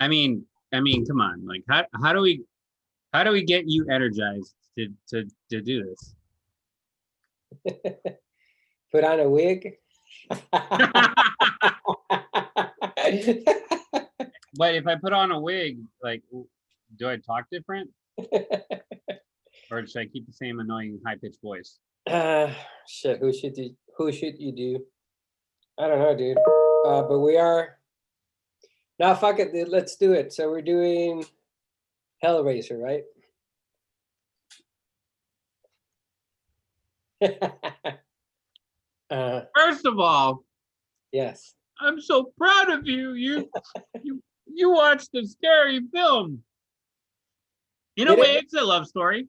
Come on. Like, how do we get you energized to do this? Put on a wig. But if I put on a wig, like, do I talk different, or should I keep the same annoying high pitched voice? Shit. Who should you do? I don't know, dude. But we are. Now, fuck it, dude. Let's do it. So we're doing Hellraiser, right? First of all, yes. I'm so proud of you. You watched a scary film. In a way, it's a love story.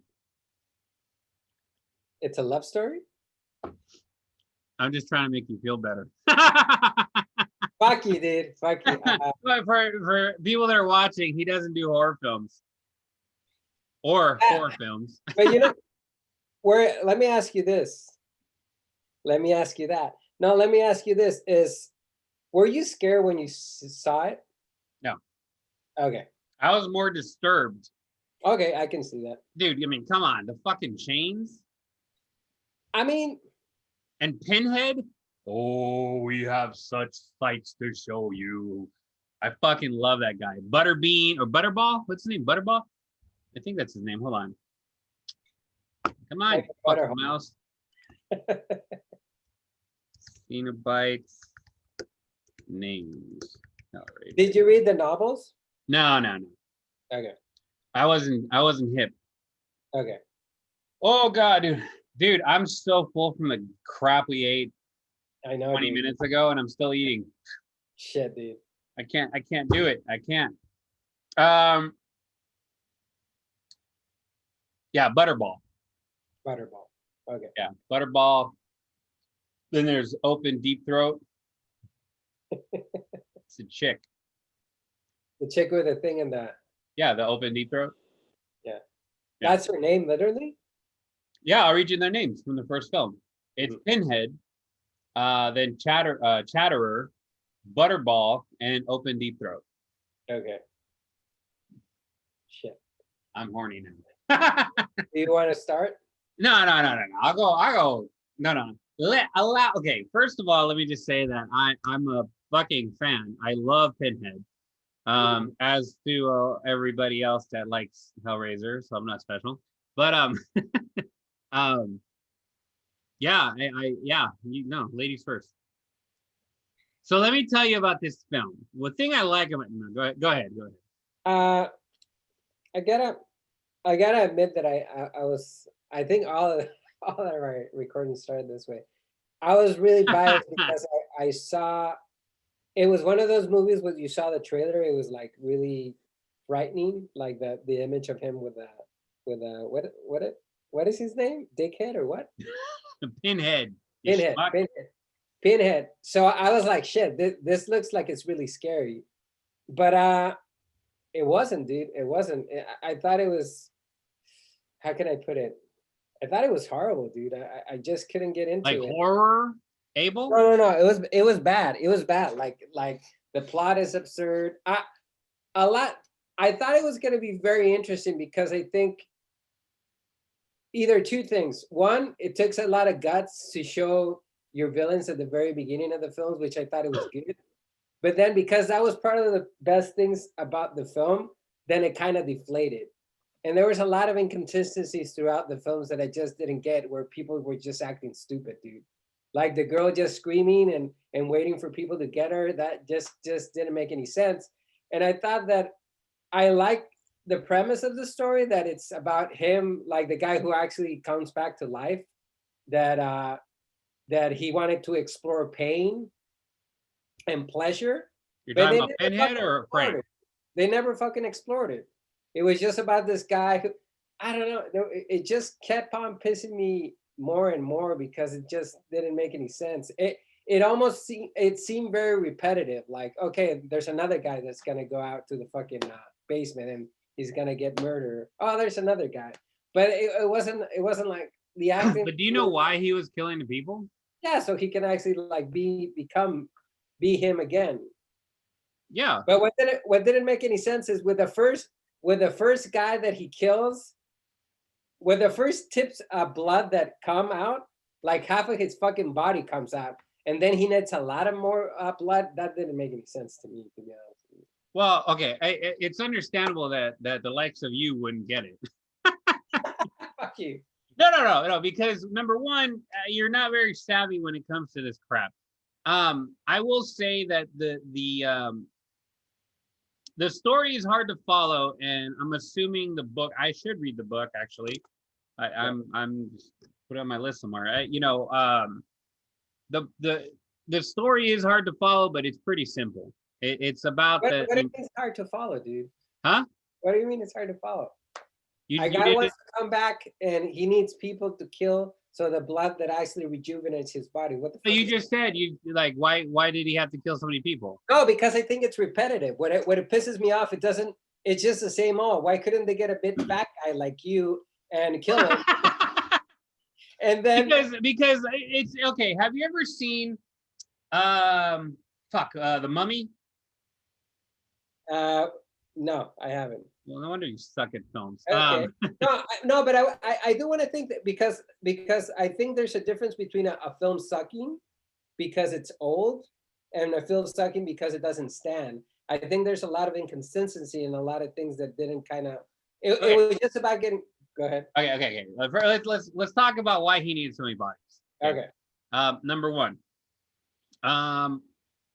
It's a love story? I'm just trying to make you feel better. Fuck you, dude. Fuck you. But for people that are watching, he doesn't do horror films. Or horror films. But you know, let me ask you this. Let me ask you that. No, let me ask you this. Were you scared when you saw it? No. Okay. I was more disturbed. Okay, I can see that. Dude, I mean, come on. The fucking chains. I mean. And Pinhead. Oh, we have such sights to show you. I fucking love that guy. Butterbean or Butterball? What's his name? Butterball? I think that's his name. Hold on. Come on, fucking mouse. Cenobites names. Right. Did you read the novels? No. Okay. I wasn't hip. Okay. Oh god, dude, I'm so full from the crap we ate. I know. 20 minutes ago, and I'm still eating. Shit, dude. I can't do it. I can't. Yeah, Butterball. Butterball. Okay. Yeah, Butterball. Then there's Open Deep Throat. It's a chick. The chick with the thing in the. Yeah, the Open Deep Throat. Yeah. That's her name, literally? Yeah, I'll read you their names from the first film. It's Pinhead, then Chatterer, Butterball, and Open Deep Throat. Okay. Shit. I'm horny now. Do you want to start? No. I'll go. No. Okay, first of all, let me just say that I'm a fucking fan. I love Pinhead. As do everybody else that likes Hellraiser, so I'm not special. But yeah, ladies first. So let me tell you about this film. The thing I like about go ahead. I gotta admit that I think all of our recordings started this way. I was really biased because I saw it was one of those movies where you saw the trailer, it was like really frightening, like the image of him with what is his name? Dickhead or what? Pinhead. Pinhead. So I was like, shit, this looks like it's really scary. But it wasn't, dude. It wasn't. I thought it was, how can I put it? I thought it was horrible, dude. I just couldn't get into it. Like horror, Abel? No. It was bad. It was bad. Like the plot is absurd. I thought it was going to be very interesting because I think either two things. One, it takes a lot of guts to show your villains at the very beginning of the films, which I thought it was good. But then because that was part of the best things about the film, then it kind of deflated. And there was a lot of inconsistencies throughout the films that I just didn't get, where people were just acting stupid, dude. Like the girl just screaming and waiting for people to get her. That just didn't make any sense. And I thought that I liked the premise of the story, that it's about him, like the guy who actually comes back to life, that he wanted to explore pain and pleasure. You're talking about Pinhead or Frank? They never fucking explored it. It was just about this guy who, I don't know, it just kept on pissing me more and more because it just didn't make any sense. It seemed very repetitive. Like, okay, there's another guy that's gonna go out to the fucking basement and he's gonna get murdered. Oh, there's another guy. But it wasn't like the acting. But do you know why he was killing the people? Yeah, so he can actually like be him again. Yeah. But what didn't make any sense is with the first guy that he kills, with the first tips of blood that come out, like half of his fucking body comes out, and then he needs a lot of more blood. That didn't make any sense to me, to be honest with you. Well, okay, it's understandable that the likes of you wouldn't get it. Fuck you. No, because number one, you're not very savvy when it comes to this crap. I will say that the story is hard to follow, and I'm assuming the book. I should read the book actually. I'm just put it on my list somewhere. The story is hard to follow, but it's pretty simple. It's about what do you mean it's hard to follow, dude? Huh? What do you mean it's hard to follow? You guy wants to come back, and he needs people to kill, so the blood that actually rejuvenates his body. What the fuck? You just said you like why did he have to kill so many people? No, because I think it's repetitive. What it pisses me off, it's just the same old. Why couldn't they get a bit fat guy like you and kill him? And then because it's okay. Have you ever seen the Mummy? No, I haven't. Well, no wonder you suck at films. Okay. No, but I do want to think that because I think there's a difference between a film sucking because it's old and a film sucking because it doesn't stand. I think there's a lot of inconsistency and a lot of things that didn't kind of. It was just about getting. Go ahead. Okay. Let's talk about why he needed so many bodies. Okay. Number one.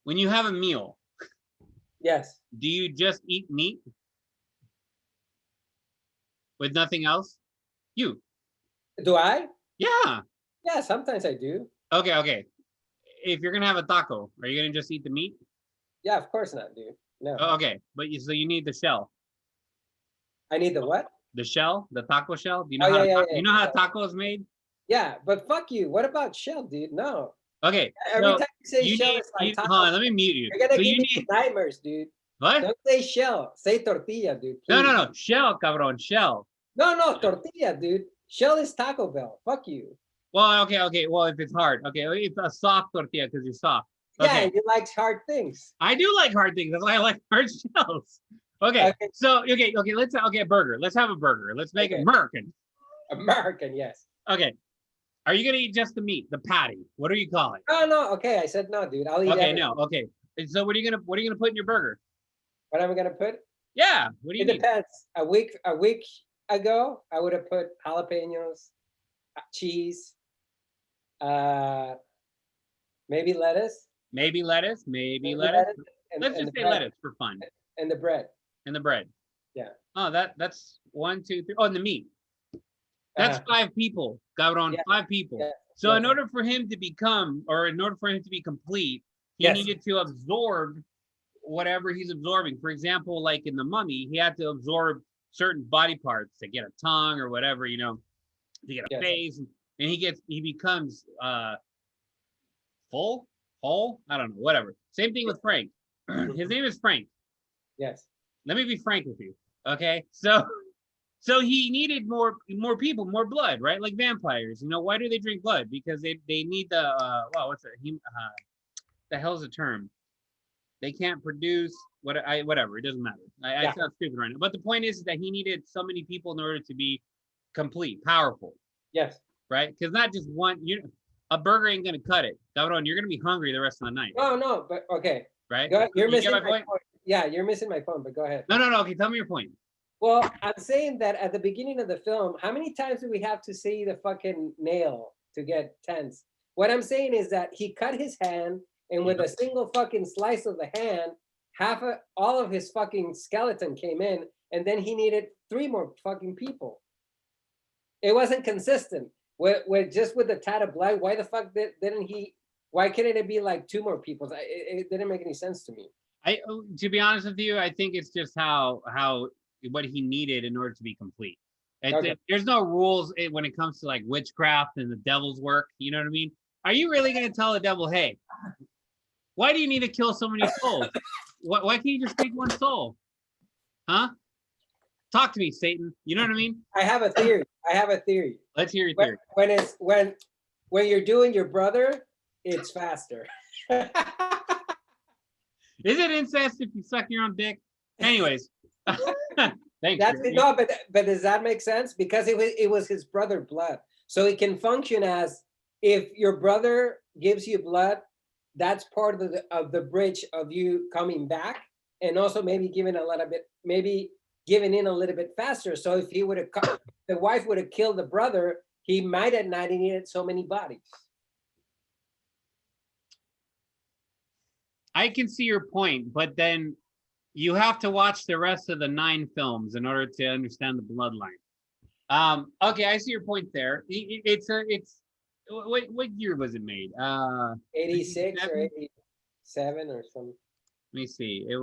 When you have a meal. Yes. Do you just eat meat? With nothing else? You. Do I? Yeah. Yeah, sometimes I do. Okay. If you're gonna have a taco, are you gonna just eat the meat? Yeah, of course not, dude. No. Okay, but so you need the shell. I need the what? The shell, the taco shell. Do you know you know how taco is made? Yeah, but fuck you. What about shell, dude? No. Okay. Every time you say shell, it's like taco. Hold on, let me mute you. You're gonna give me nightmares, dude. What? Don't say shell. Say tortilla, dude. Please. No. Shell, cabron. Shell. No, tortilla, dude. Shell is Taco Bell. Fuck you. Well, okay. Well, if it's hard, okay, if a soft tortilla because you're soft. Okay. Yeah, you like hard things. I do like hard things. That's why I like hard shells. Okay. So okay. Let's a burger. Let's have a burger. Let's make it American. American, yes. Okay. Are you gonna eat just the meat, the patty? What do you call it? No. Okay, I said no, dude. I'll eat. Okay, no. Okay. And so what are you gonna put in your burger? What am I gonna put? Yeah. What do you? It depends. A week ago, I would have put jalapenos, cheese, maybe lettuce. Maybe lettuce. Let's just say lettuce for fun. And the bread. Yeah. Oh, that's 1, 2, 3. Oh, and the meat. That's 5 people. Cabron, yeah. 5 people. Yeah. So in order for him to become, or in order for him to be complete, he needed to absorb whatever he's absorbing. For example, like in the Mummy, he had to absorb certain body parts to get a tongue or whatever, to get a face, and he becomes full, whole. I don't know, whatever. Same thing with Frank. His name is Frank. Yes. Let me be frank with you. Okay, so he needed more people, more blood, right? Like vampires. Why do they drink blood? Because they need the what's it? The hell's the term? They can't produce whatever. It doesn't matter. I sound stupid right now. But the point is that he needed so many people in order to be complete, powerful. Yes. Right? Because not just one. A burger ain't gonna cut it. Cabron, you're gonna be hungry the rest of the night. No, but okay. Right? You're missing my point. Yeah, you're missing my point. But go ahead. No. Okay, tell me your point. Well, I'm saying that at the beginning of the film, how many times do we have to see the fucking nail to get tense? What I'm saying is that he cut his hand, and with a single fucking slice of the hand, all of his fucking skeleton came in, and then he needed 3 more fucking people. It wasn't consistent. With just with the tad of blood, why the fuck didn't he? Why couldn't it be like 2 more people? It didn't make any sense to me. To be honest with you, I think it's just how what he needed in order to be complete. There's no rules when it comes to like witchcraft and the devil's work. You know what I mean? Are you really going to tell the devil, hey, why do you need to kill so many souls? Why can't you just take 1 soul? Huh? Talk to me, Satan. You know what I mean? I have a theory. Let's hear your theory. When you're doing your brother, it's faster. Is it incest if you suck your own dick? Anyways, thanks. That's it. No, but does that make sense? Because it was his brother blood, so it can function as if your brother gives you blood, that's part of the bridge of you coming back, and also maybe giving a little bit, maybe giving in a little bit faster. So if he would have, the wife would have killed the brother, he might have not needed so many bodies. I can see your point, but then you have to watch the rest of the 9 films in order to understand the bloodline. Okay, I see your point there. It's what year was it made? 86 or 87 or something. Let me see. It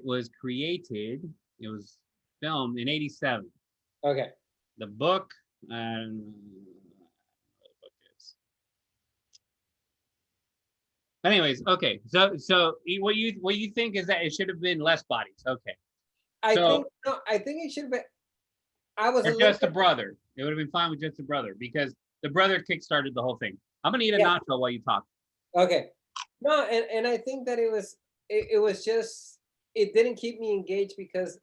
was created. It was filmed in 87. Okay. The book anyways, okay. So what you think is that it should have been less bodies. Okay. I think it should have been. I was just a brother. It would have been fine with just a brother because the brother kickstarted the whole thing. I'm gonna eat a nacho while you talk. Okay. No, and I think that it was just, it didn't keep me engaged because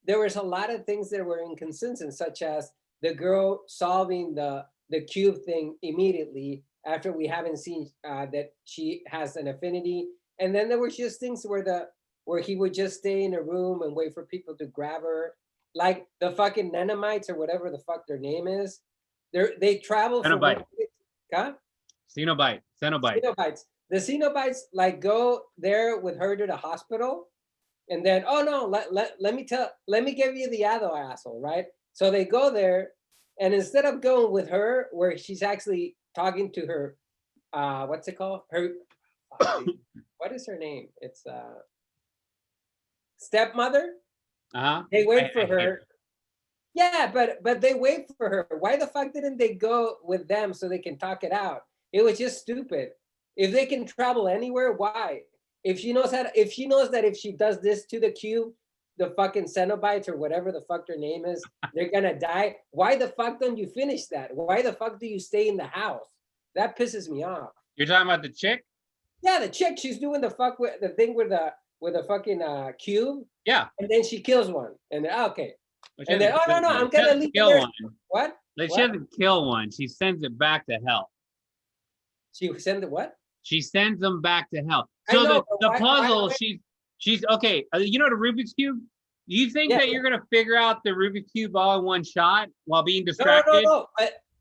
there was a lot of things that were inconsistent, such as the girl solving the cube thing immediately after we haven't seen that she has an affinity, and then there was just things where he would just stay in a room and wait for people to grab her, like the fucking nanomites or whatever the fuck their name is. They travel from Cenobites. The Cenobites like go there with her to the hospital, and then let me give you the other asshole, right? So they go there, and instead of going with her where she's actually talking to her, what's it called? Her, what is her name? It's stepmother. They wait for her. Yeah, but they wait for her. Why the fuck didn't they go with them so they can talk it out? It was just stupid. If they can travel anywhere, why? If she knows that if she does this to the cube, the fucking Cenobites or whatever the fuck their name is, they're gonna die. Why the fuck don't you finish that? Why the fuck do you stay in the house? That pisses me off. You're talking about the chick? Yeah, the chick. She's doing the thing with the fucking cube. Yeah. And then she kills one. And then okay. And then no, I'm gonna leave kill one. What? Like she doesn't kill one. She sends it back to hell. She sends it what? She sends them back to hell. So the puzzle, she's okay. You know the Rubik's Cube? Do you think that you're gonna figure out the Rubik's Cube all in one shot while being distracted? No.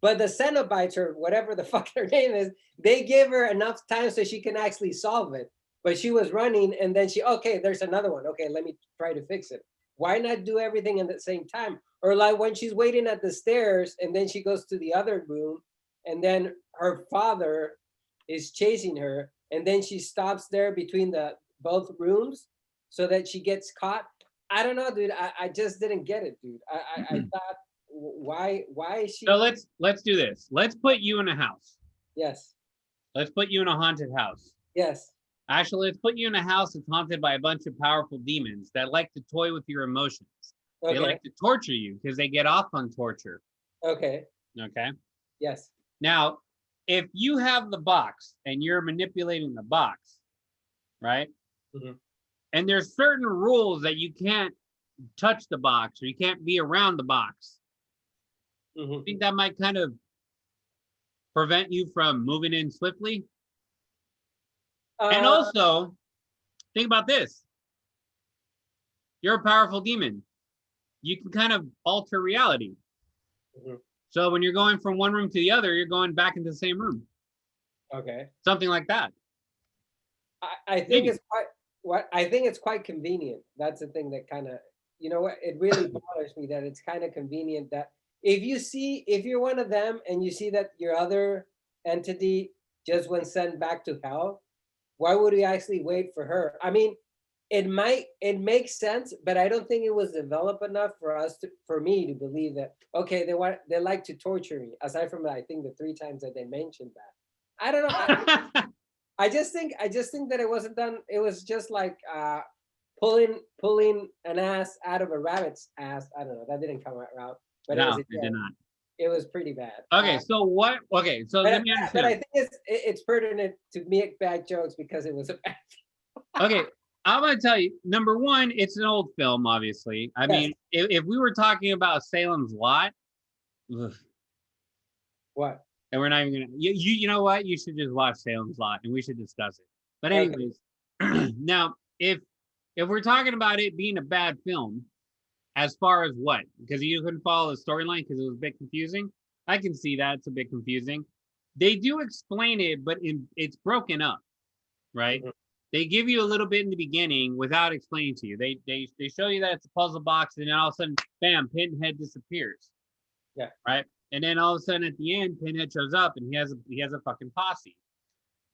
But the Cenobites or whatever the fuck their name is, they give her enough time so she can actually solve it. But she was running, and then there's another one. Okay, let me try to fix it. Why not do everything at the same time? Or like when she's waiting at the stairs, and then she goes to the other room, and then her father is chasing her, and then she stops there between both rooms so that she gets caught. I don't know, dude. I just didn't get it, dude. I thought, why is she? So let's do this. Let's put you in a house. Yes. Let's put you in a haunted house. Yes. Actually, let's put you in a house that's haunted by a bunch of powerful demons that like to toy with your emotions. Okay. They like to torture you because they get off on torture. Okay. Okay. Yes. Now, if you have the box and you're manipulating the box, right? Mm-hmm. And there's certain rules that you can't touch the box or you can't be around the box. Mm-hmm. I think that might kind of prevent you from moving in swiftly. And also, think about this. You're a powerful demon. You can kind of alter reality. Mm-hmm. So when you're going from one room to the other, you're going back into the same room. Okay. Something like that. I think it's quite convenient. That's the thing that kind of, it really bothers me that it's kind of convenient that if you're one of them and you see that your other entity just went sent back to hell, why would we actually wait for her? I mean, it makes sense, but I don't think it was developed enough for me to believe that, okay, they like to torture me, aside from I think the 3 times that they mentioned that. I don't know. I just think that it wasn't done. It was just like pulling an ass out of a rabbit's ass. I don't know. That didn't come out right. But no, it did not. It was pretty bad. Okay, so what? Okay, so let me understand. But I think it's pertinent to make bad jokes because it was a bad. Okay, I'm gonna tell you. Number one, it's an old film, obviously. I mean, if we were talking about Salem's Lot, ugh, What? and we're not even gonna. You know what? You should just watch Salem's Lot, and we should discuss it. But anyways, now if we're talking about it being a bad film, as far as what? Because you couldn't follow the storyline because it was a bit confusing. I can see that it's a bit confusing. They do explain it, but it's broken up, right? Mm-hmm. They give you a little bit in the beginning without explaining to you. They show you that it's a puzzle box, and then all of a sudden, bam, Pinhead disappears. Yeah. Right. And then all of a sudden, at the end, Pinhead shows up, and he has a fucking posse.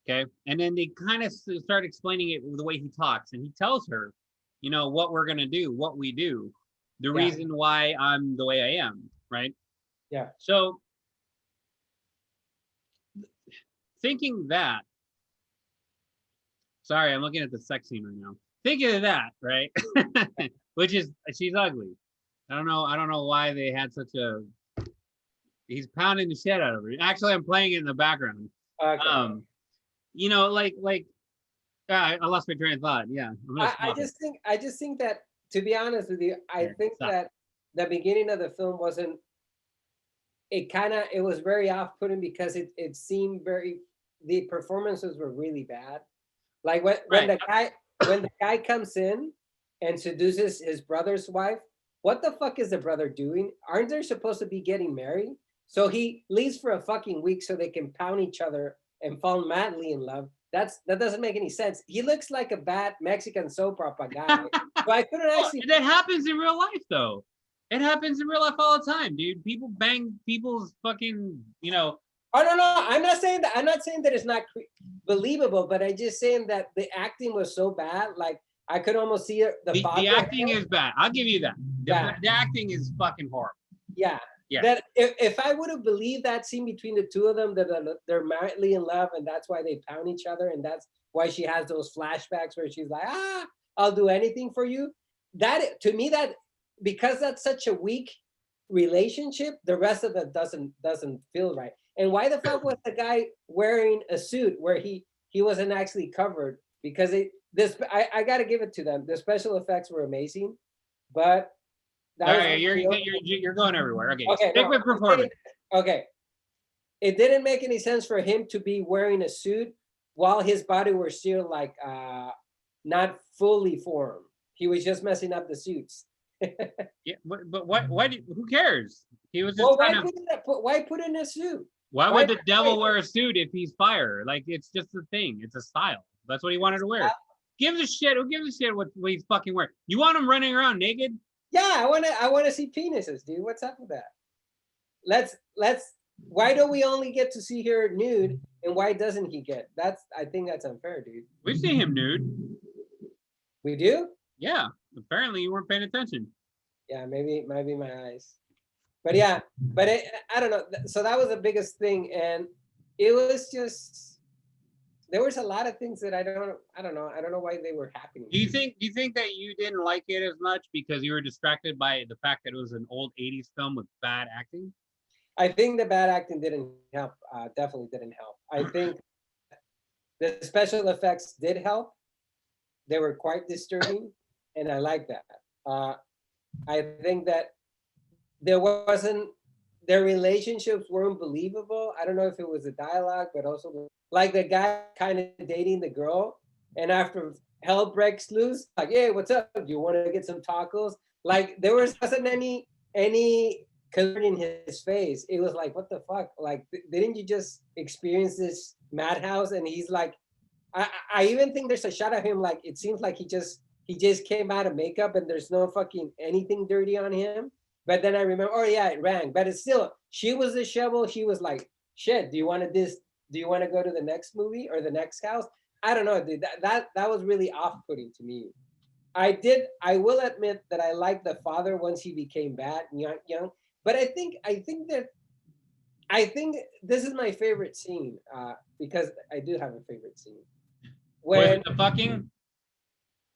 Okay. And then they kind of start explaining it the way he talks, and he tells her, what we're gonna do, what we do, the reason why I'm the way I am. Right. Yeah. So thinking that. Sorry, I'm looking at the sex scene right now. Thinking of that, right? Which is she's ugly. I don't know why they had such a. He's pounding the shit out of her. Actually, I'm playing it in the background. Okay. I lost my train of thought. Yeah. I just think that, to be honest with you, I think that the beginning of the film wasn't. It was very off-putting because it seemed the performances were really bad. Like when the guy comes in and seduces his brother's wife, what the fuck is the brother doing? Aren't they supposed to be getting married? So he leaves for a fucking week so they can pound each other and fall madly in love. That doesn't make any sense. He looks like a bad Mexican soap opera guy. So I couldn't actually. That happens in real life, though. It happens in real life all the time, dude. People bang people's fucking, Oh no! I'm not saying that it's not believable, but I'm just saying that the acting was so bad. Like I could almost see it. The acting is bad. I'll give you that. The acting is fucking horrible. Yeah. That if I would have believed that scene between the two of them, that they're madly in love, and that's why they pound each other, and that's why she has those flashbacks where she's like, I'll do anything for you. That to me, that because that's such a weak relationship, the rest of it doesn't feel right. And why the fuck was the guy wearing a suit where he wasn't actually covered? Because I got to give it to them. The special effects were amazing, but you're going everywhere. Okay, stick with performance. Okay, it didn't make any sense for him to be wearing a suit while his body was still like not fully formed. He was just messing up the suits. Yeah, but what? Who cares? He was just. Well, why put in a suit? Why would the devil wear a suit if he's fire? Like it's just a thing. It's a style. That's what he wanted to wear. Give a shit. Who gives a shit what he's fucking wearing? You want him running around naked? Yeah, I wanna see penises, dude. What's up with that? Let's. Why don't we only get to see her nude, and why doesn't he get? I think that's unfair, dude. We see him nude. We do? Yeah. Apparently you weren't paying attention. Yeah, maybe my eyes. But yeah, I don't know. So that was the biggest thing, and it was just there was a lot of things that I don't know. I don't know why they were happening. Do you think that you didn't like it as much because you were distracted by the fact that it was an old 80s film with bad acting? I think the bad acting didn't help. Definitely didn't help. I think the special effects did help. They were quite disturbing, and I like that. I think that their relationships weren't believable. I don't know if it was the dialogue, but also like the guy kind of dating the girl, and after hell breaks loose, like, hey, what's up? Do you want to get some tacos? Like there wasn't any concern in his face. It was like, what the fuck? Like, didn't you just experience this madhouse? And he's like, I even think there's a shot of him like it seems like he just came out of makeup and there's no fucking anything dirty on him. But then I remember, oh yeah, it rang. But it's still, she was the shovel. She was like, shit, do you want to go to the next movie or the next house? I don't know, dude. That was really off-putting to me. I will admit that I liked the father once he became bad and young. But I think this is my favorite scene, because I do have a favorite scene. When the fucking?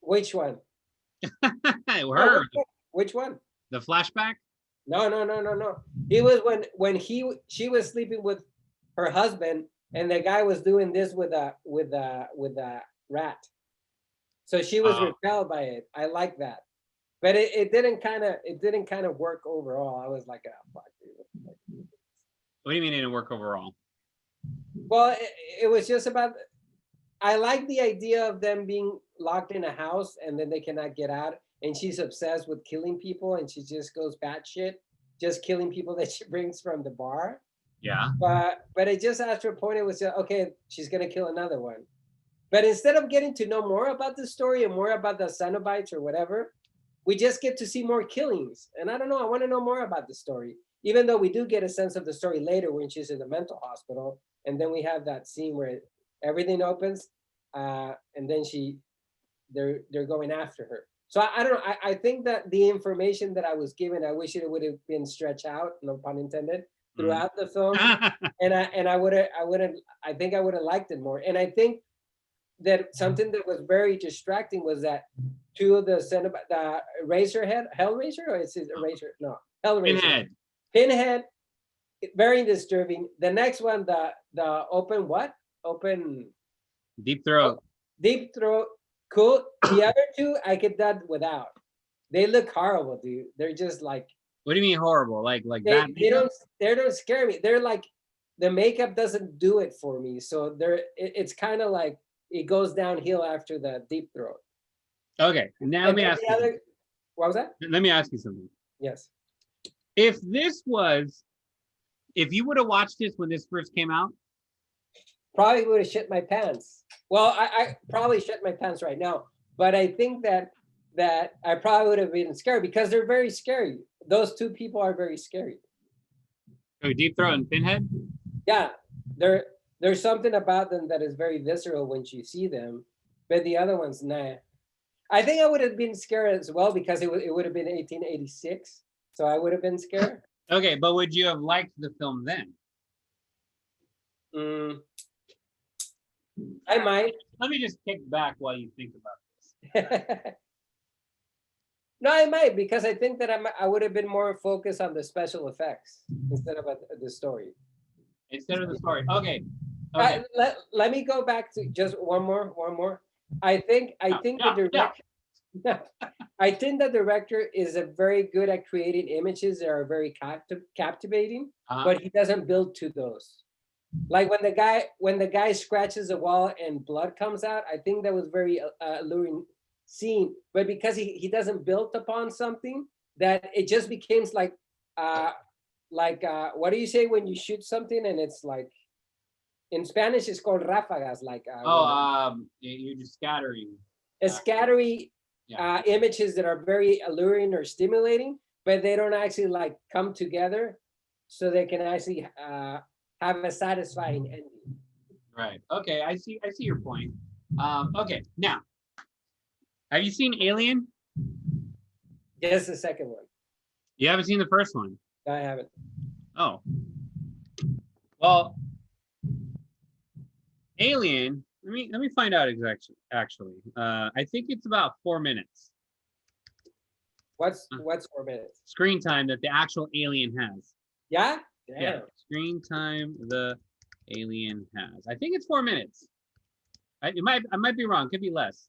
Which one? Her. Which one? The flashback? No. He was when she was sleeping with her husband, and the guy was doing this with a rat. So she was Oh, repelled by it. I like that, but it didn't kind of work overall. I was like, oh fuck, dude. what do you mean it didn't work overall? Well, it was just about. I like the idea of them being locked in a house and then they cannot get out. And she's obsessed with killing people, and she just goes batshit, just killing people that she brings from the bar. Yeah. But it just after a point, it was just, okay, she's gonna kill another one. But instead of getting to know more about the story and more about the Cenobites or whatever, we just get to see more killings. And I don't know, I want to know more about the story. Even though we do get a sense of the story later when she's in the mental hospital, and then we have that scene where everything opens, and then they're going after her. So I don't know. I think that the information that I was given, I wish it would have been stretched out, no pun intended, throughout the film. And I think I would have liked it more. And I think that something that was very distracting was that two of the Razorhead, Hellraiser, or is it Razor? No, Hellraiser. Pinhead, very disturbing. The next one, the open what? Open Deep Throat. Deep Throat, cool. The other two, I get that without. They look horrible, dude. They're just like. What do you mean horrible? Like they don't scare me. They're like, the makeup doesn't do it for me. So it's kind of like it goes downhill after the Deep Throat. Okay, now let me ask you. What was that? Let me ask you something. Yes. If you would have watched this when this first came out, probably would have shit my pants. Well, I probably shit my pants right now, but I think that I probably would have been scared because they're very scary. Those two people are very scary. Oh, Deep Throat and Pinhead? Yeah, there's something about them that is very visceral when you see them, but the other ones, nah. I think I would have been scared as well because it would have been 1886, so I would have been scared. Okay, but would you have liked the film then? I might. Let me just kick back while you think about this. No, I might, because I think that I would have been more focused on the special effects instead of the story. Instead of the story. Okay. Let me go back to just one more. I think the director. I think the director is a very good at creating images that are very captivating, but he doesn't build to those. Like when the guy scratches a wall and blood comes out, I think that was very alluring scene. But because he doesn't build upon something, that it just becomes like what do you say when you shoot something and it's like, in Spanish it's called ráfagas, like you're just scattering. Scattery images that are very alluring or stimulating, but they don't actually like come together so they can actually have a satisfying ending. Right. Okay. I see your point. Okay. Now, have you seen Alien? Yes, the second one. You haven't seen the first one? I haven't. Oh. Well, Alien. Let me find out exactly. Actually, I think it's about 4 minutes. What's 4 minutes? Screen time that the actual Alien has. Yeah. Damn. Yeah. Screen time the Alien has. I think it's 4 minutes. I might be wrong. Could be less.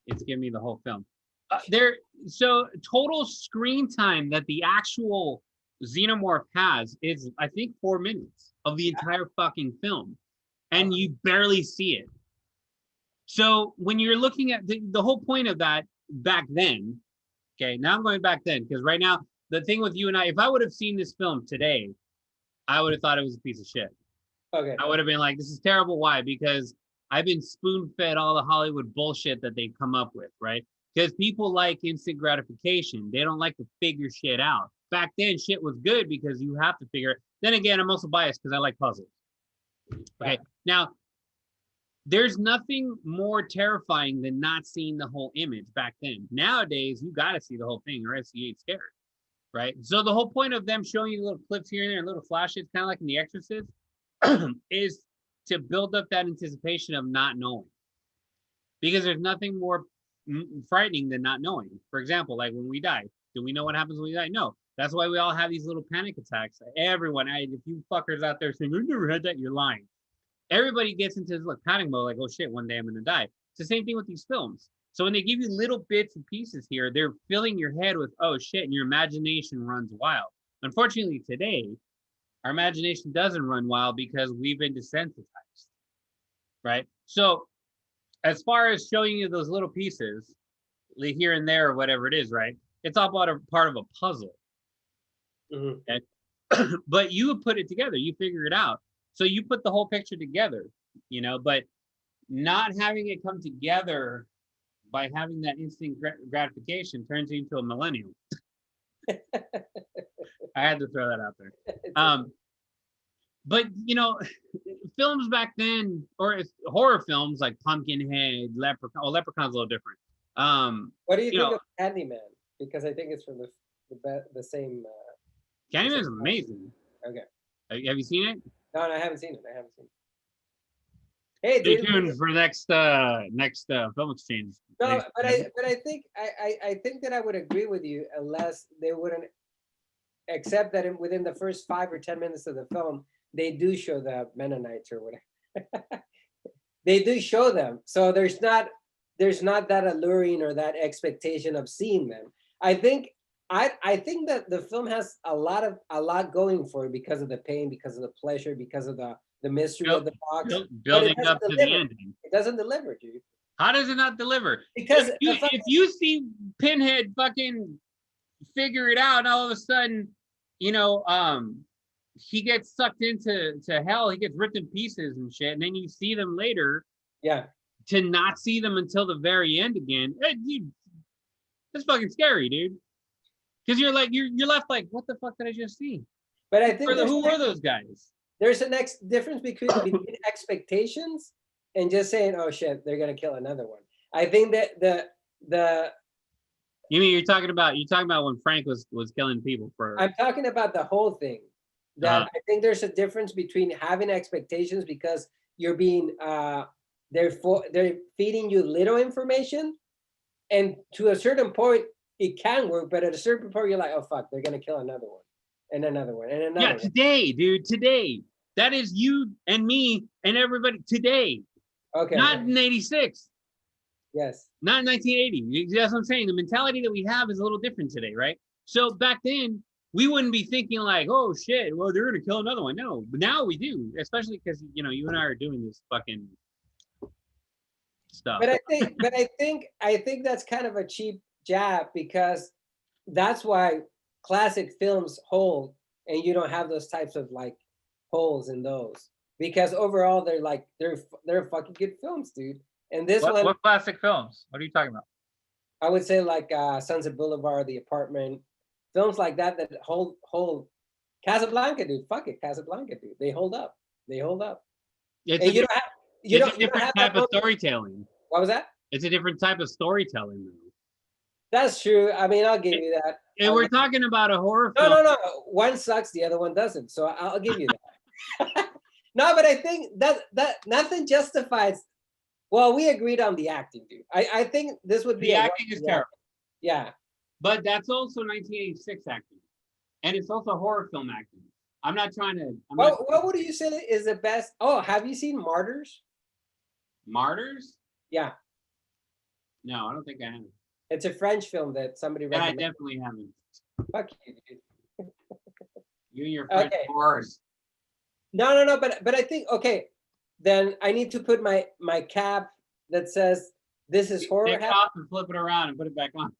It's giving me the whole film. So total screen time that the actual xenomorph has is, I think, 4 minutes of the entire fucking film, and you barely see it. So when you're looking at the whole point of that back then, okay, now I'm going back then, because right now the thing with you and I, if I would have seen this film today, I would have thought it was a piece of shit. Okay. I would have been like, this is terrible. Why? Because I've been spoon-fed all the Hollywood bullshit that they come up with, right? Because people like instant gratification. They don't like to figure shit out. Back then, shit was good because you have to figure it. Then again, I'm also biased because I like puzzles. Okay, now, there's nothing more terrifying than not seeing the whole image back then. Nowadays, you got to see the whole thing or else you ain't scared, right? So the whole point of them showing you little clips here and there and little flashes, kind of like in The Exorcist, is to build up that anticipation of not knowing. Because there's nothing more frightening than not knowing. For example, like when we die, Do we know what happens when we die? No. That's why we all have these little panic attacks. Everyone, if you fuckers out there saying, I've never had that, you're lying. Everybody gets into this panic mode, like, oh shit, one day I'm gonna die. It's the same thing with these films. So when they give you little bits and pieces here, they're filling your head with, oh shit, and your imagination runs wild. Unfortunately, today, our imagination doesn't run wild because we've been desensitized, right? So as far as showing you those little pieces, here and there or whatever it is, right? It's all part of a puzzle. Mhm. Okay? But you put it together, you figure it out. So you put the whole picture together, but not having it come together by having that instant gratification turns you into a millennial. I had to throw that out there. But films back then, or horror films like Pumpkinhead, Leprechaun. Oh, Leprechaun's a little different. What do you think of Candyman? Because I think it's from the same. Candyman's amazing. Okay. Have you seen it? No, I haven't seen it. Hey, stay dude. tuned for next film exchange. No, but I think I think that I would agree with you unless they wouldn't accept that within the first 5 or 10 minutes of the film they do show the Mennonites or whatever. They do show them, so there's not that alluring or that expectation of seeing them. I think that the film has a lot going for it because of the pain, because of the pleasure, because of the mystery of the box. Building up to the ending. It doesn't deliver, dude. How does it not deliver? Because if you see Pinhead fucking figure it out, and all of a sudden, he gets sucked into hell, he gets ripped in pieces and shit, and then you see them later. Yeah. To not see them until the very end again, dude, that's fucking scary, dude. Because you're left like, what the fuck did I just see? But I think who were those guys? There's a next difference between expectations and just saying, oh shit, they're gonna kill another one. I think that the You mean you're talking about when Frank was killing people for? I'm talking about the whole thing. That I think there's a difference between having expectations because you're being they're feeding you little information, and to a certain point it can work, but at a certain point you're like, oh fuck, they're gonna kill another one and another one and another one. Today, dude, today. That is you and me and everybody today. Okay. Not in 86. Yes. Not in 1980. That's what I'm saying. The mentality that we have is a little different today, right? So back then, we wouldn't be thinking like, oh shit, well, they're gonna kill another one. No, but now we do, especially because you and I are doing this fucking stuff. But I think that's kind of a cheap jab because that's why classic films hold, and you don't have those types of like holes in those because overall they're fucking good films, dude. And this one, what classic films? What are you talking about? I would say like Sunset Boulevard, The Apartment, films like that hold. Casablanca, dude. Fuck it, Casablanca, dude. They hold up. It's and a different type of storytelling. What was that? It's a different type of storytelling, though. That's true. I mean, I'll give you that. And we're talking about a horror film. No. One sucks, the other one doesn't. So I'll give you that. No, but I think that nothing justifies. Well, we agreed on the acting, dude. I think this would be the acting is terrible. Yeah, but that's also 1986 acting, and it's also horror film acting. I'm not trying to. What would you say is the best? Oh, have you seen Martyrs? Martyrs? Yeah. No, I don't think I have. It's a French film that somebody recommended. And I definitely haven't. Fuck you, dude. You and your French horrors. No. But I think then I need to put my cap that says this is horror. Take it off and flip it around and put it back on.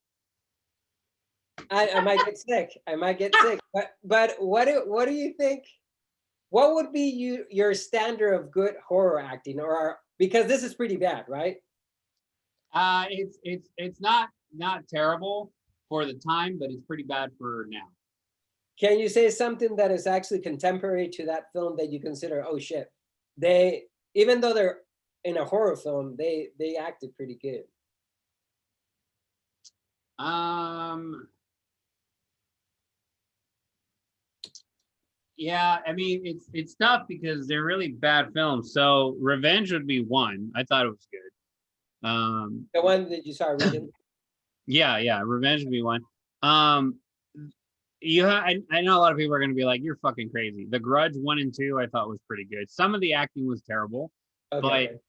I might get sick. But what do you think? What would be your standard of good horror acting, because this is pretty bad, right? It's not terrible for the time, but it's pretty bad for now. Can you say something that is actually contemporary to that film that you consider, oh shit, even though they're in a horror film, they acted pretty good? Yeah, I mean it's tough because they're really bad films. So Revenge would be one. I thought it was good. The one that you saw originally? Yeah, Revenge would be one. Um, I know a lot of people are going to be like, "You're fucking crazy." The Grudge 1 and 2 I thought was pretty good. Some of the acting was terrible, Okay. but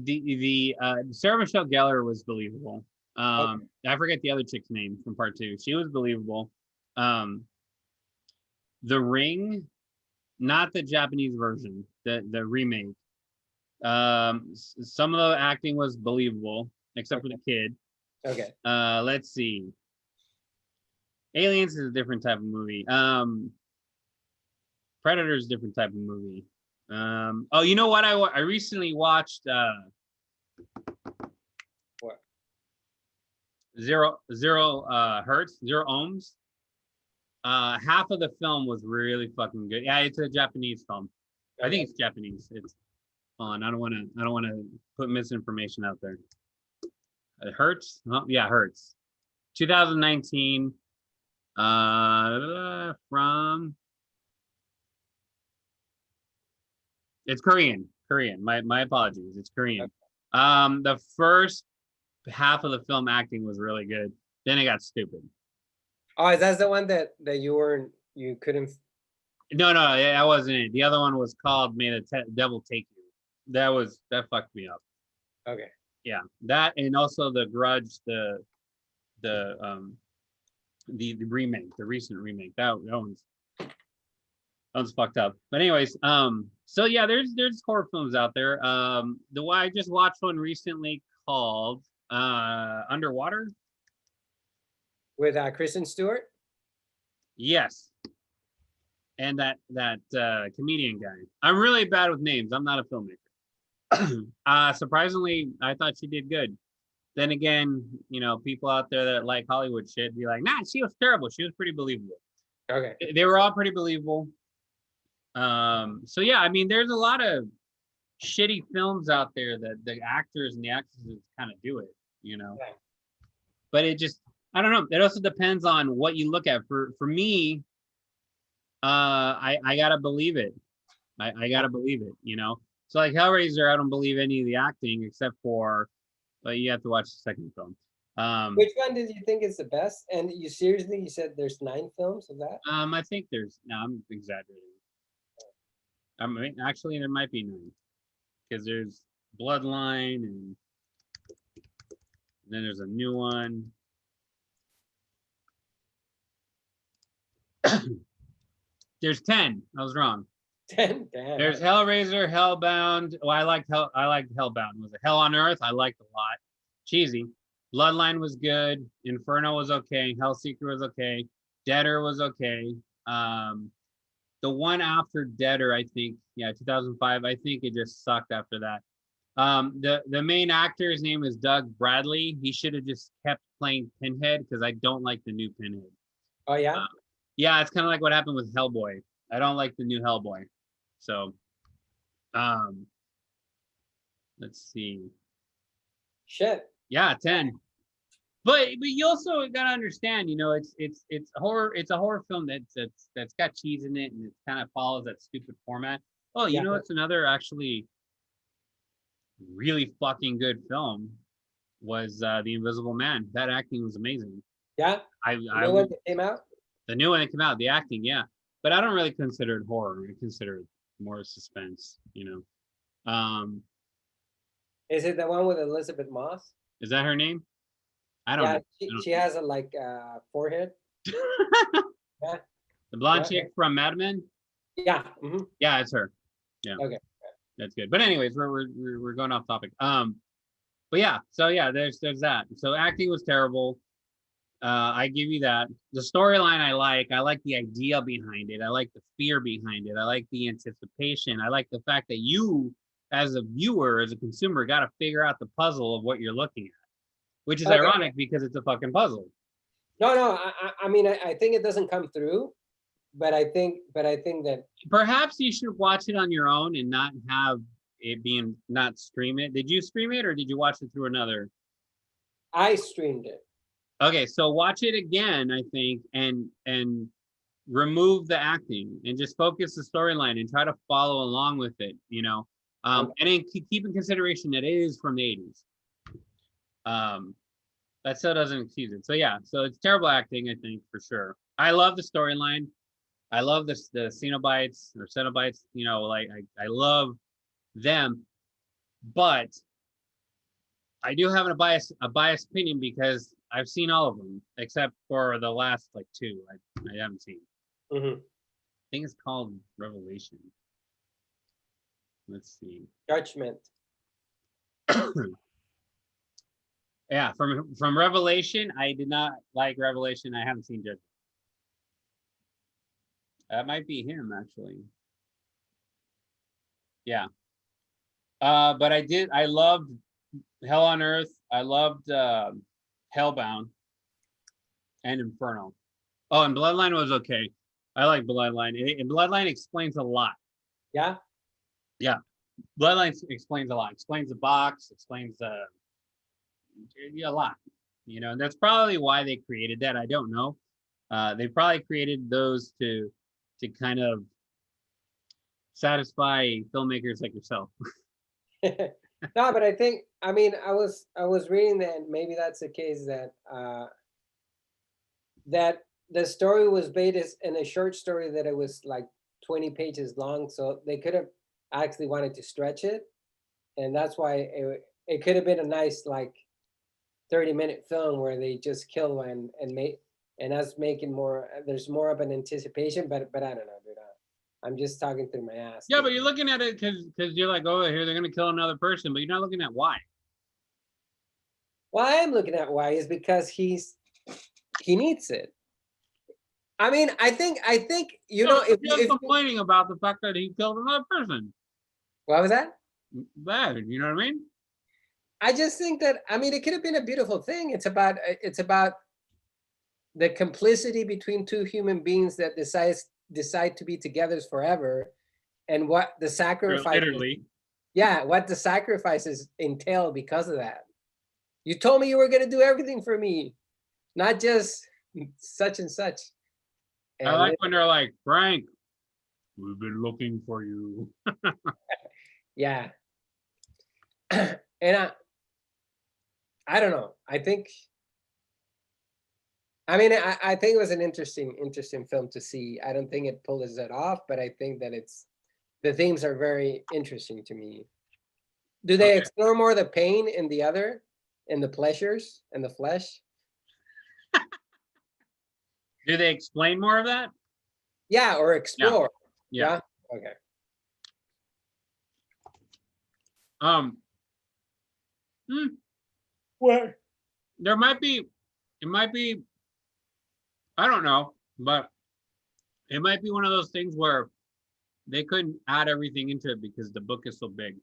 the Sarah Michelle Gellar was believable. I forget the other chick's name from part 2. She was believable. The Ring, not the Japanese version, the remake. Some of the acting was believable, except for the kid. Okay. Let's see. Aliens is a different type of movie. Predator is a different type of movie. Oh, you know what? I recently watched What? Zero Hertz, Zero Ohms. Half of the film was really fucking good. Yeah, it's a Japanese film. I think it's Japanese. It's on. I don't want to put misinformation out there. Hertz? Yeah, Hertz. 2019. From it's Korean. Korean. My apologies. It's Korean. The first half of the film acting was really good. Then it got stupid. Oh, is that the one that you couldn't? No, that wasn't it. The other one was called "May the Devil Take You." That fucked me up. Okay. Yeah, that and also the Grudge, the remake, the recent remake. That one's fucked up. But anyways, so yeah, there's horror films out there. The one I just watched one recently called Underwater. With Kristen Stewart. Yes. And that comedian guy. I'm really bad with names. I'm not a filmmaker. Surprisingly, I thought she did good. Then again, you know, people out there that like Hollywood shit be like, nah, she was terrible. She was pretty believable. Okay. They were all pretty believable. So yeah, I mean, there's a lot of shitty films out there that the actors and the actresses kind of do it, you know. Yeah. But it just, I don't know. It also depends on what you look at. For me, I gotta believe it. I gotta believe it, you know. So like Hellraiser, I don't believe any of the acting except for, but you have to watch the second film. Which one did you think is the best? And you said there's 9 films of that? I think I'm exaggerating. I mean, actually, there might be 9 because there's Bloodline and then there's a new one. There's 10. I was wrong. 10. Damn. There's Hellraiser, Hellbound. Oh, I liked Hellbound. Was it Hell on Earth? I liked a lot. Cheesy. Bloodline was good. Inferno was okay. Hellseeker was okay. Deader was okay. The one after Deader, I think, 2005. I think it just sucked after that. The main actor, his name is Doug Bradley. He should have just kept playing Pinhead because I don't like the new Pinhead. Oh yeah. Yeah, it's kind of like what happened with Hellboy. I don't like the new Hellboy. So, let's see. Shit. Yeah, 10. But you also gotta understand, you know, it's horror. It's a horror film that's got cheese in it, and it kind of follows that stupid format. Oh, you know, it's another actually really fucking good film was The Invisible Man. That acting was amazing. Yeah. I when it came out. The new one that came out, the acting, yeah. But I don't really consider it horror. I consider it more suspense, you know. Is it the one with Elizabeth Moss? Is that her name? I don't know. She has a forehead. Yeah. The blonde chick from Mad Men? Yeah. Mm-hmm. Yeah, it's her. Yeah. Okay. That's good. But anyways, we're going off topic. But yeah, so yeah, there's that. So acting was terrible. I give you that. The storyline I like the idea behind it. I like the fear behind it. I like the anticipation. I like the fact that you, as a viewer, as a consumer, got to figure out the puzzle of what you're looking at, which is ironic because it's a fucking puzzle. No. I mean, I think it doesn't come through, but I think that perhaps you should watch it on your own and not have it not stream it. Did you stream it or did you watch it through another? I streamed it. Okay, so watch it again, I think, and remove the acting and just focus the storyline and try to follow along with it, you know. And then keep in consideration that it is from the 80s. That still doesn't excuse it. So yeah, so it's terrible acting, I think, for sure. I love the storyline. I love the Cenobites or Cenobites. I love them, but I do have a biased opinion because I've seen all of them except for the last like two. I haven't seen. Mhm. I think it's called Revelation. Let's see. Judgment. Yeah, from Revelation, I did not like Revelation. I haven't seen Judgment. That might be him actually. Yeah. But I loved Hell on Earth. I loved Hellbound and Inferno. Oh, and Bloodline was okay. I like Bloodline. And Bloodline explains a lot. Yeah. Yeah. Bloodline explains a lot. Explains the box, explains a lot. And that's probably why they created that. I don't know. They probably created those to kind of satisfy filmmakers like yourself. No, but I mean, I was reading that maybe that's the case that that the story was based in a short story that it was like 20 pages long, so they could have actually wanted to stretch it, and that's why it could have been a nice like 30-minute film where they just kill and make and us making more. There's more of an anticipation, but I don't know, dude. I'm just talking through my ass. Yeah, dude. but you're looking at it because you're like, oh, here they're gonna kill another person, but you're not looking at why. Why I'm looking at why is because he needs it. I mean, I think if you're complaining about the fact that he killed another person. What was that? Bad, you know what I mean? I just think that it could have been a beautiful thing. It's about the complicity between two human beings that decide to be together forever, and what the sacrifice. Literally. Yeah, what the sacrifices entail because of that. You told me you were gonna do everything for me, not just such and such. I like when they're like, Frank, we've been looking for you. Yeah. And I don't know. I think I think it was an interesting film to see. I don't think it pulls it off, but I think that the themes are very interesting to me. Do they explore more the pain in the pleasures and the flesh? Do they explain more of that? Yeah, or explore. Yeah. Okay. What? It might be, I don't know, but it might be one of those things where they couldn't add everything into it because the book is so big.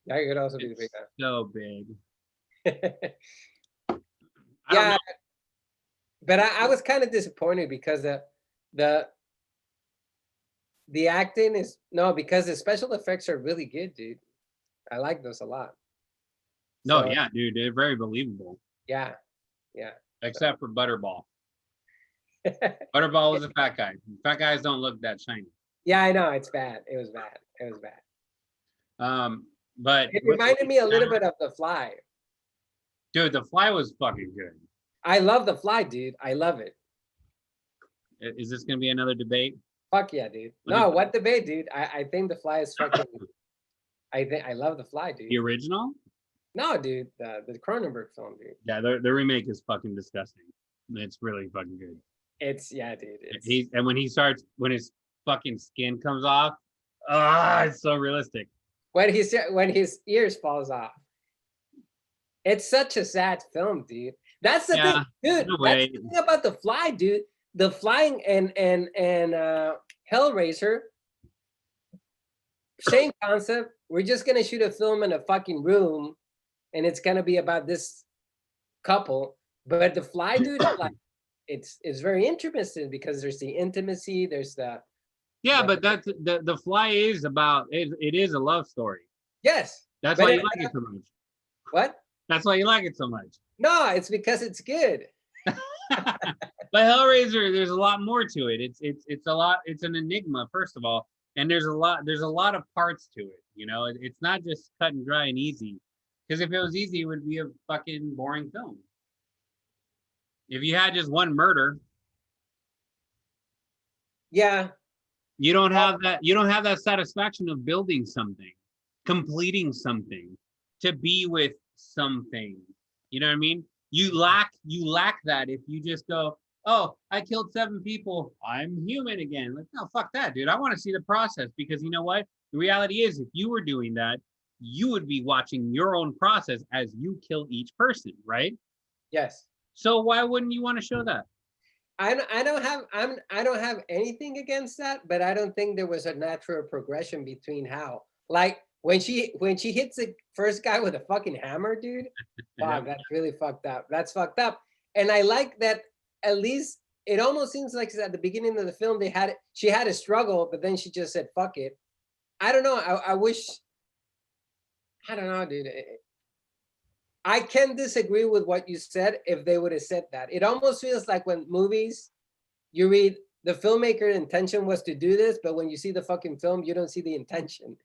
That could also be the big one. So big. Yeah, but I was kind of disappointed because the acting is because the special effects are really good, dude. I like those a lot. No, yeah, dude, they're very believable. Yeah. Except for Butterball. Butterball was a fat guy. Fat guys don't look that shiny. Yeah, I know. It's bad. It was bad. But it reminded me a little bit of The Fly. Dude, The Fly was fucking good. I love The Fly, dude. I love it. Is this gonna be another debate? Fuck yeah, dude. No, what debate, dude? I think The Fly is fucking. I love The Fly, dude. The original? No, dude. The Cronenberg film, dude. Yeah, the remake is fucking disgusting. It's really fucking good. Dude. And when his fucking skin comes off, it's so realistic. When his ears falls off. It's such a sad film, dude. That's the thing, dude. That's the thing about The Fly, dude. The Flying and Hellraiser, same concept. We're just gonna shoot a film in a fucking room, and it's gonna be about this couple. But The Fly, dude, like it's very interesting because there's the intimacy, there's the but that's the Fly is about it is a love story. Yes. That's why you like it so much. What? That's why you like it so much. No, it's because it's good. But Hellraiser, there's a lot more to it. It's a lot. It's an enigma, first of all, and there's a lot of parts to it. It's not just cut and dry and easy. Because if it was easy, it would be a fucking boring film. If you had just one murder, Yeah, you don't have that. You don't have that satisfaction of building something, completing something, to be with something. You know what I mean? You lack that if you just go, oh, I killed 7 people. I'm human again. Like, no, fuck that, dude. I want to see the process because you know what? The reality is, if you were doing that, you would be watching your own process as you kill each person, right? yes. So why wouldn't you want to show that? I don't have anything against that, but I don't think there was a natural progression between how, like when she hits the first guy with a fucking hammer, dude. Fuck, that's really fucked up. That's fucked up. And I like that at least it almost seems like at the beginning of the film she had a struggle, but then she just said fuck it. I don't know. I wish. I don't know, dude. I can disagree with what you said if they would have said that. It almost feels like when movies, you read the filmmaker intention was to do this, but when you see the fucking film, you don't see the intention.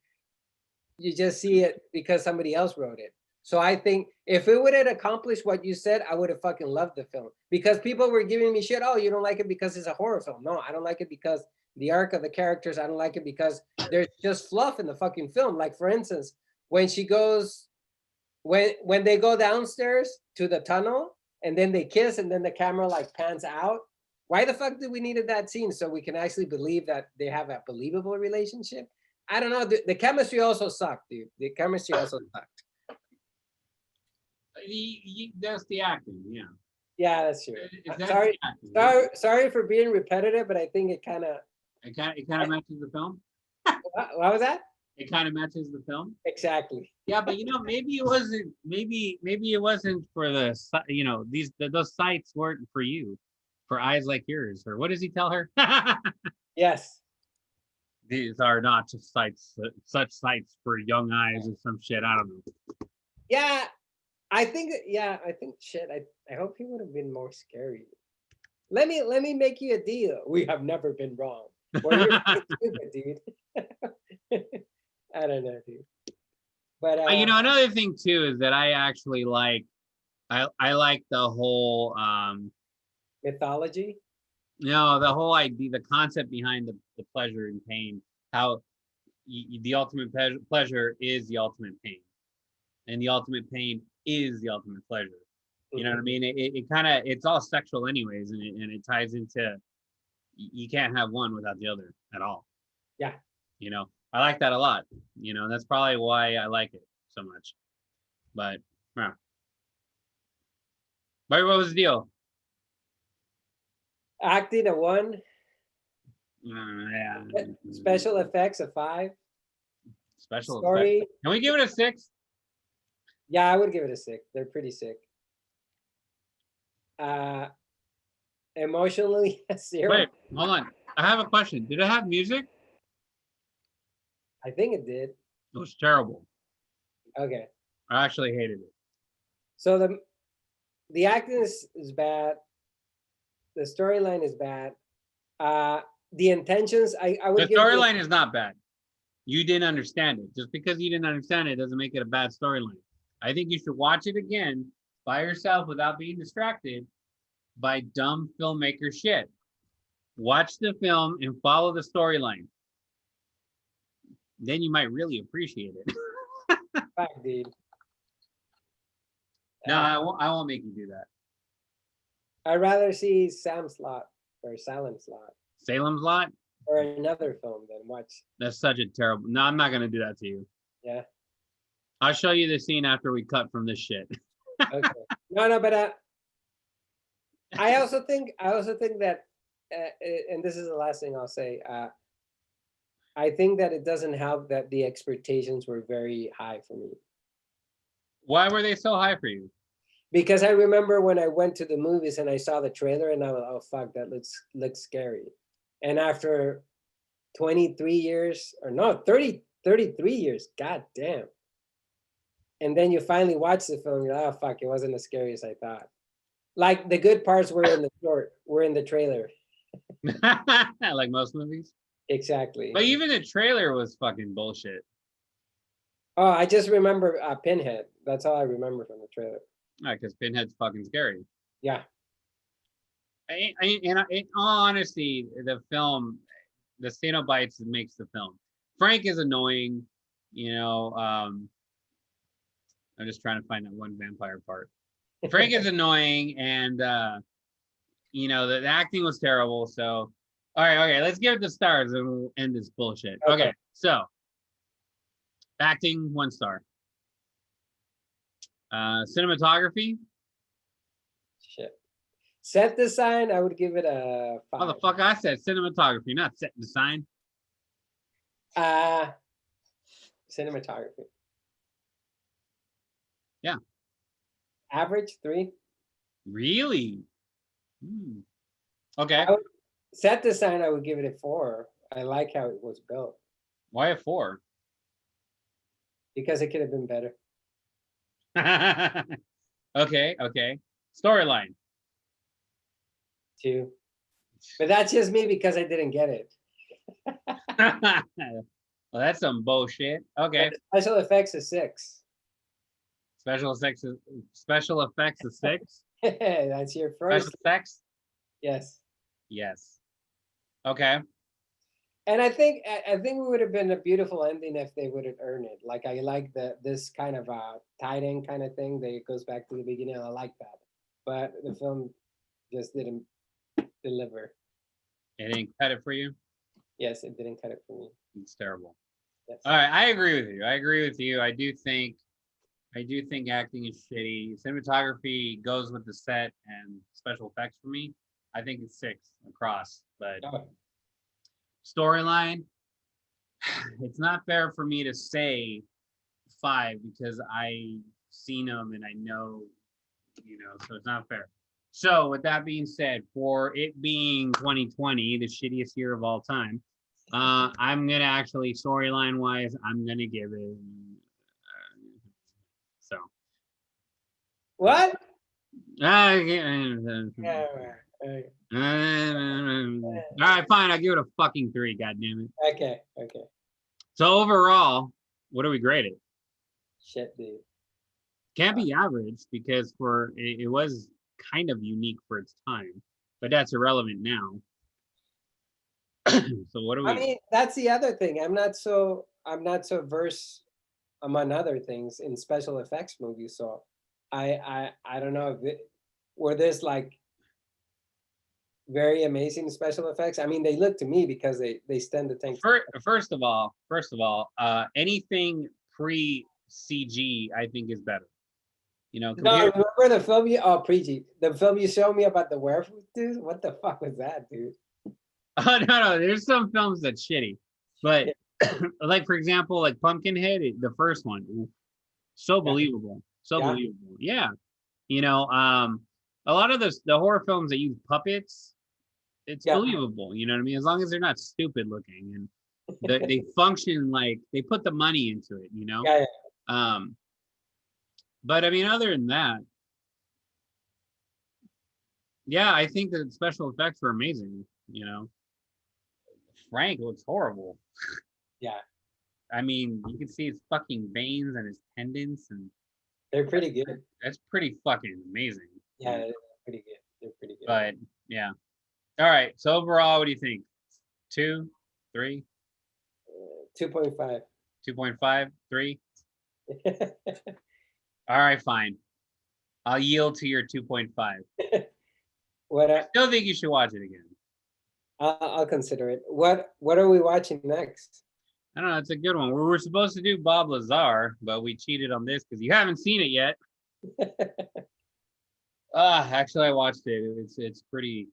You just see it because somebody else wrote it. So I think if it would have accomplished what you said, I would have fucking loved the film. Because people were giving me shit. Oh, you don't like it because it's a horror film. No, I don't like it because the arc of the characters. I don't like it because there's just fluff in the fucking film. Like for instance, when she goes, when they go downstairs to the tunnel and then they kiss and then the camera like pans out. Why the fuck did we needed that scene so we can actually believe that they have a believable relationship? I don't know. The chemistry also sucked, dude. The chemistry also sucked. That's the acting, yeah. Yeah, that's true. That's Sorry for being repetitive, but I think it kind of. It kind of matches the film. What was that? It kind of matches the film. Exactly. Yeah, but maybe it wasn't. Maybe it wasn't for those sites weren't for you, for eyes like yours. Or what does he tell her? Yes. These are not just such sites for young eyes or some shit. I don't know. Yeah, I think shit. I hope he would have been more scary. Let me make you a deal. We have never been wrong. Or you're stupid, dude. I don't know, dude. But another thing too is that I actually like, I like the whole mythology. No, the whole idea, the concept behind the pleasure and pain, how the ultimate pleasure is the ultimate pain, and the ultimate pain is the ultimate pleasure. You know what I mean? It kind of, it's all sexual anyways, and it ties into, you can't have one without the other at all. Yeah. I like that a lot. That's probably why I like it so much. But, yeah. But what was the deal? Acting a 1. Yeah. Special effects a 5. Special story. Effects. Can we give it a 6? Yeah, I would give it a 6. They're pretty sick. Emotionally, 0. Wait, hold on. I have a question. Did it have music? I think it did. It was terrible. Okay. I actually hated it. So the acting is bad. The storyline is bad. The intentions, I would. The storyline is not bad. You didn't understand it. Just because you didn't understand it doesn't make it a bad storyline. I think you should watch it again by yourself without being distracted by dumb filmmaker shit. Watch the film and follow the storyline. Then you might really appreciate it. Fuck, dude. No, I won't make you do that. I'd rather see Salem's Lot or Salem's Lot. Salem's Lot? Or another film than watch. That's such a terrible. No, I'm not gonna do that to you. Yeah. I'll show you the scene after we cut from this shit. Okay. No, but I also think that, and this is the last thing I'll say. I think that it doesn't help that the expectations were very high for me. Why were they so high for you? Because I remember when I went to the movies and I saw the trailer and I was, oh fuck, that looks scary. And after 23 years, or no, 33 years, god damn. And then you finally watch the film, you're like, oh fuck, it wasn't as scary as I thought. Like the good parts were in the trailer. Like most movies? Exactly. But even the trailer was fucking bullshit. Oh, I just remember Pinhead. That's all I remember from the trailer. Because Pinhead's fucking scary. Yeah. In all honesty, the film, the Cenobites makes the film. Frank is annoying. I'm just trying to find that one vampire part. Frank is annoying, and the acting was terrible. So, all right, okay, let's give it the stars, and we'll end this bullshit. Okay, so acting 1 star. Cinematography. Shit. Set design, I would give it a 5. Oh, the fuck I said cinematography, not set design. Cinematography. Yeah. Average 3. Really? Okay. Set design, I would give it a 4. I like how it was built. Why a 4? Because it could have been better. Okay. Storyline. 2. But that's just me because I didn't get it. Well, that's some bullshit. Okay. Special effects is 6. Special effects is 6. That's your first. Special effects? Yes. Yes. Okay. And I think we would have been a beautiful ending if they would have earned it. Like I like this kind of tied in kind of thing that it goes back to the beginning. I like that, but the film just didn't deliver. It didn't cut it for you? Yes, it didn't cut it for me. It's terrible. Yes. All right, I agree with you. I do think acting is shitty. Cinematography goes with the set and special effects for me. I think it's 6 across, but storyline, it's not fair for me to say 5 because I've seen them and I know, so it's not fair. So with that being said, for it being 2020, the shittiest year of all time, I'm gonna actually storyline wise, I'm gonna give it. So. What? All right, fine. I'll give it a fucking 3. God damn it. Okay. So overall, what do we grade it? Shit, dude. Can't be average because it was kind of unique for its time, but that's irrelevant now. So what do we? I mean, that's the other thing. I'm not so versed, among other things, in special effects movies. So I don't know if were this like very amazing special effects. I mean, they look to me because they stand the tank. First of all, anything pre CG I think is better. No, remember the film the film you showed me about the werewolf, dude? What the fuck was that, dude? Oh no, there's some films that's shitty, but like for example, like Pumpkinhead, the first one, so believable, believable. Yeah, a lot of the horror films that use puppets, it's believable. You know what I mean? As long as they're not stupid looking and they function like they put the money into it. But I mean, other than that, yeah, I think that special effects were amazing. Frank looks horrible. Yeah. I mean, you can see his fucking veins and his tendons, and they're pretty good. That's pretty fucking amazing. Yeah, they're pretty good. They're pretty good. But yeah. All right. So overall, what do you think? 2, 3? 2.5. 2.5, 3? All right, fine. I'll yield to your 2.5. I still think you should watch it again. I'll consider it. What are we watching next? I don't know. It's a good one. We were supposed to do Bob Lazar, but we cheated on this because you haven't seen it yet. Actually, I watched it. It's pretty.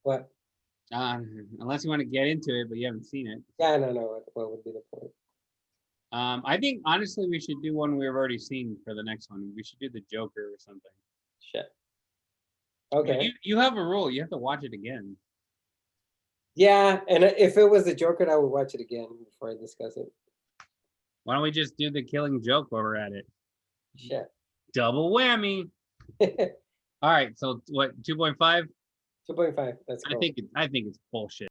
What? Unless you want to get into it, but you haven't seen it. Yeah, no. What would be the point? I think honestly we should do one we've already seen for the next one. We should do the Joker or something. Shit. Okay. You have a rule. You have to watch it again. Yeah, and if it was the Joker, I would watch it again before I discuss it. Why don't we just do the Killing Joke while we're at it? Shit. Double whammy. All right. So what? 2.5. 2.5. That's cool. I think it's bullshit.